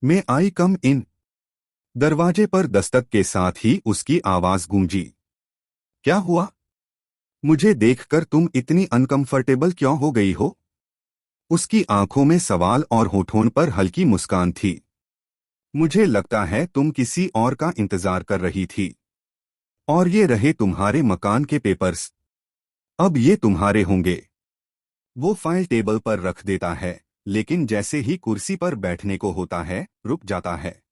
मैं आई कम इन। दरवाजे पर दस्तक के साथ ही उसकी आवाज गूंजी। क्या हुआ? मुझे देखकर तुम इतनी अनकंफर्टेबल क्यों हो गई हो? उसकी आंखों में सवाल और होठों पर हल्की मुस्कान थी। मुझे लगता है तुम किसी और का इंतजार कर रही थी। और ये रहे तुम्हारे मकान के पेपर्स। अब ये तुम्हारे होंगे। वो फाइल टेबल पर रख देता है, लेकिन जैसे ही कुर्सी पर बैठने को होता है, रुक जाता है।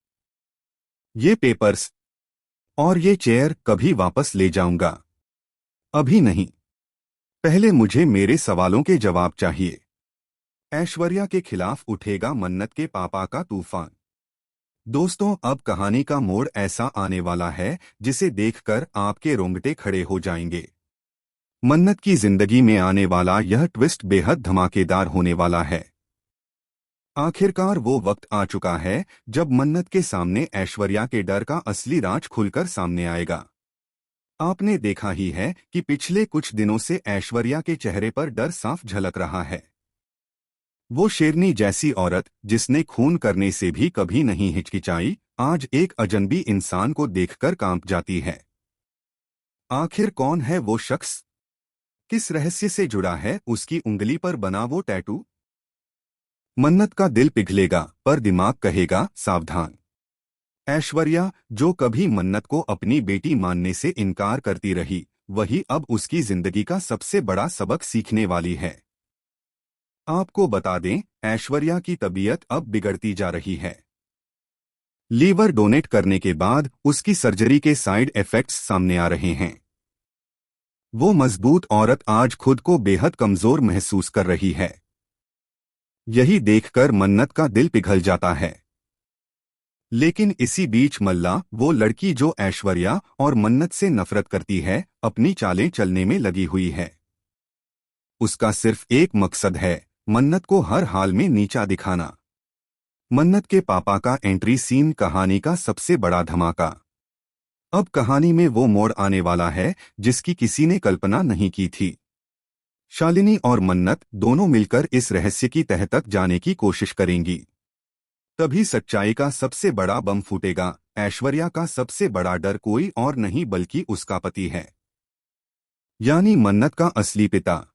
ये पेपर्स और ये चेयर कभी वापस ले जाऊंगा। अभी नहीं। पहले मुझे मेरे सवालों के जवाब चाहिए। ऐश्वर्या के खिलाफ उठेगा मन्नत के पापा का तूफान। दोस्तों, अब कहानी का मोड़ ऐसा आने वाला है जिसे देखकर आपके रोंगटे खड़े हो जाएंगे। मन्नत की जिंदगी में आने वाला यह ट्विस्ट बेहद धमाकेदार होने वाला है। आखिरकार वो वक्त आ चुका है जब मन्नत के सामने ऐश्वर्या के डर का असली राज खुलकर सामने आएगा। आपने देखा ही है कि पिछले कुछ दिनों से ऐश्वर्या के चेहरे पर डर साफ झलक रहा है। वो शेरनी जैसी औरत जिसने खून करने से भी कभी नहीं हिचकिचाई, आज एक अजनबी इंसान को देखकर कांप जाती है। आखिर कौन है वो शख्स? किस रहस्य से जुड़ा है उसकी उंगली पर बना वो टैटू? मन्नत का दिल पिघलेगा, पर दिमाग कहेगा सावधान। ऐश्वर्या, जो कभी मन्नत को अपनी बेटी मानने से इनकार करती रही, वही अब उसकी जिंदगी का सबसे बड़ा सबक सीखने वाली है। आपको बता दें, ऐश्वर्या की तबीयत अब बिगड़ती जा रही है। लीवर डोनेट करने के बाद उसकी सर्जरी के साइड इफेक्ट्स सामने आ रहे हैं। वो मजबूत औरत आज खुद को बेहद कमजोर महसूस कर रही है। यही देखकर मन्नत का दिल पिघल जाता है। लेकिन इसी बीच मल्ला, वो लड़की जो ऐश्वर्या और मन्नत से नफरत करती है, अपनी चालें चलने में लगी हुई है। उसका सिर्फ एक मकसद है, मन्नत को हर हाल में नीचा दिखाना। मन्नत के पापा का एंट्री सीन कहानी का सबसे बड़ा धमाका। अब कहानी में वो मोड़ आने वाला है जिसकी किसी ने कल्पना नहीं की थी। शालिनी और मन्नत दोनों मिलकर इस रहस्य की तह तक जाने की कोशिश करेंगी। तभी सच्चाई का सबसे बड़ा बम फूटेगा। ऐश्वर्या का सबसे बड़ा डर कोई और नहीं बल्कि उसका पति है, यानी मन्नत का असली पिता।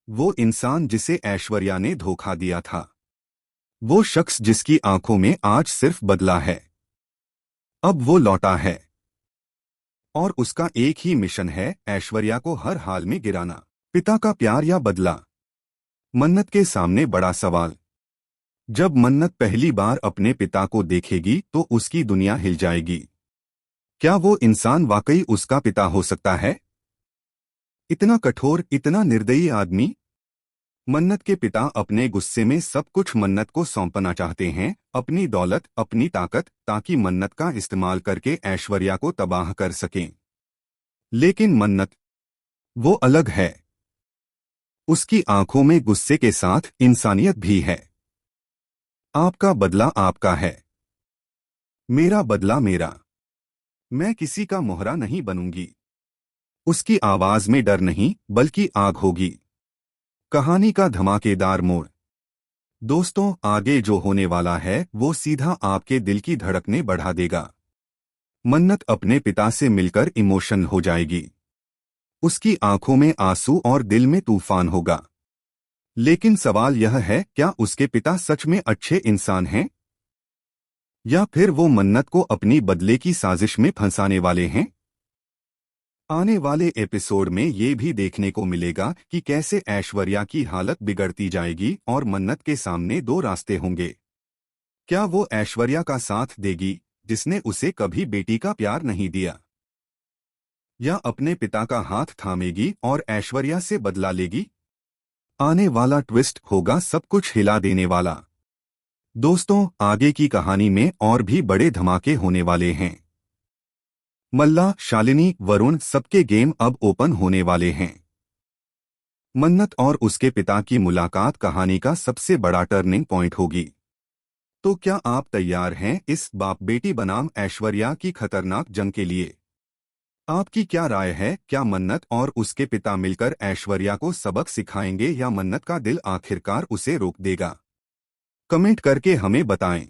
वो इंसान जिसे ऐश्वर्या ने धोखा दिया था। वो शख्स जिसकी आंखों में आज सिर्फ बदला है। अब वो लौटा है। और उसका एक ही मिशन है, ऐश्वर्या को हर हाल में गिराना। पिता का प्यार या बदला? मन्नत के सामने बड़ा सवाल। जब मन्नत पहली बार अपने पिता को देखेगी तो उसकी दुनिया हिल जाएगी। क्या वो इंसान वाकई उसका पिता हो सकता है? इतना कठोर, इतना निर्दयी आदमी? मन्नत के पिता अपने गुस्से में सब कुछ मन्नत को सौंपना चाहते हैं, अपनी दौलत, अपनी ताकत, ताकि मन्नत का इस्तेमाल करके ऐश्वर्या को तबाह कर सकें। लेकिन मन्नत, वो अलग है। उसकी आंखों में गुस्से के साथ इंसानियत भी है। आपका बदला आपका है, मेरा बदला मेरा। मैं किसी का मोहरा नहीं बनूंगी। उसकी आवाज में डर नहीं, बल्कि आग होगी। कहानी का धमाकेदार मोड़। दोस्तों, आगे जो होने वाला है वो सीधा आपके दिल की धड़कनें बढ़ा देगा। मन्नत अपने पिता से मिलकर इमोशनल हो जाएगी। उसकी आंखों में आंसू और दिल में तूफान होगा। लेकिन सवाल यह है, क्या उसके पिता सच में अच्छे इंसान हैं? या फिर वो मन्नत को अपनी बदले की साजिश में फंसाने वाले हैं? आने वाले एपिसोड में ये भी देखने को मिलेगा कि कैसे ऐश्वर्या की हालत बिगड़ती जाएगी और मन्नत के सामने दो रास्ते होंगे। क्या वो ऐश्वर्या का साथ देगी, जिसने उसे कभी बेटी का प्यार नहीं दिया, या अपने पिता का हाथ थामेगी और ऐश्वर्या से बदला लेगी? आने वाला ट्विस्ट होगा सब कुछ हिला देने वाला। दोस्तों, आगे की कहानी में और भी बड़े धमाके होने वाले हैं। मल्ला, शालिनी, वरुण, सबके गेम अब ओपन होने वाले हैं। मन्नत और उसके पिता की मुलाकात कहानी का सबसे बड़ा टर्निंग पॉइंट होगी। तो क्या आप तैयार हैं इस बाप बेटी बनाम ऐश्वर्या की खतरनाक जंग के लिए? आपकी क्या राय है? क्या मन्नत और उसके पिता मिलकर ऐश्वर्या को सबक सिखाएंगे या मन्नत का दिल आखिरकार उसे रोक देगा? कमेंट करके हमें बताएं।